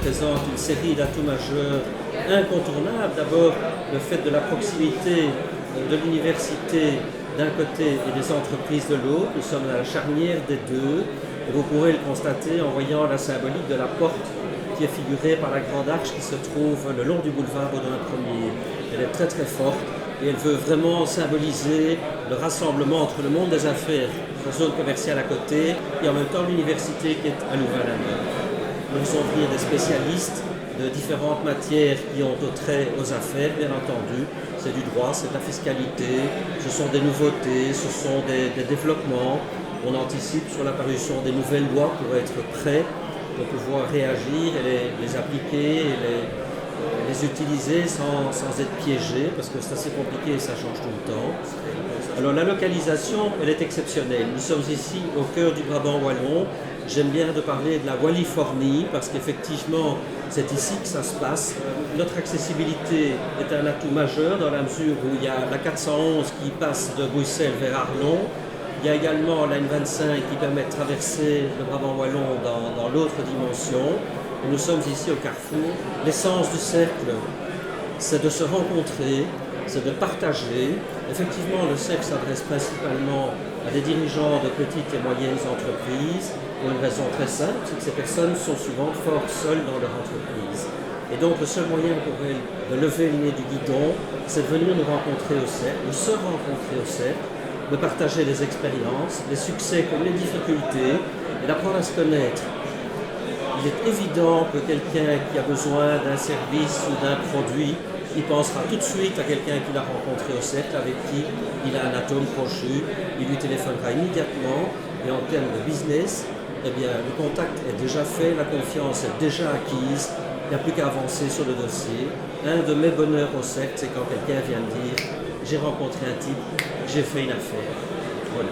présente une série d'atouts majeurs incontournables. D'abord, le fait de la proximité de l'université d'un côté et des entreprises de l'autre. Nous sommes à la charnière des deux. Et vous pourrez le constater en voyant la symbolique de la porte qui est figurée par la grande arche qui se trouve le long du boulevard Baudouin Ier. Elle est très très forte et elle veut vraiment symboliser le rassemblement entre le monde des affaires, la zone commerciale à côté, et en même temps l'université qui est à Louvain-la-Neuve. Nous faisons venir des spécialistes de différentes matières qui ont trait aux affaires, bien entendu. C'est du droit, c'est de la fiscalité, ce sont des nouveautés, ce sont des développements. On anticipe sur l'apparition des nouvelles lois pour être prêts, pour pouvoir réagir et les appliquer et les utiliser sans être piégés, parce que c'est assez compliqué et ça change tout le temps. Alors la localisation, elle est exceptionnelle. Nous sommes ici au cœur du Brabant wallon. J'aime bien de parler de la Wallifornie parce qu'effectivement, c'est ici que ça se passe. Notre accessibilité est un atout majeur dans la mesure où il y a la 411 qui passe de Bruxelles vers Arlon. Il y a également la N25 qui permet de traverser le Brabant wallon dans l'autre dimension. Et nous sommes ici au carrefour. L'essence du cercle, c'est de se rencontrer, c'est de partager. Effectivement, le cercle s'adresse principalement à des dirigeants de petites et moyennes entreprises pour une raison très simple, c'est que ces personnes sont souvent fort seules dans leur entreprise. Et donc le seul moyen pour elles de lever le nez du guidon, c'est de venir nous rencontrer au cercle, de se rencontrer au cercle, de partager les expériences, les succès comme les difficultés, et d'apprendre à se connaître. Il est évident que quelqu'un qui a besoin d'un service ou d'un produit, il pensera tout de suite à quelqu'un qu'il a rencontré au cercle, avec qui il a un atome crochu, il lui téléphonera immédiatement, et en termes de business, eh bien, le contact est déjà fait, la confiance est déjà acquise, il n'y a plus qu'à avancer sur le dossier. Un de mes bonheurs au cercle, c'est quand quelqu'un vient me dire « j'ai rencontré un type, j'ai fait une affaire ». Voilà.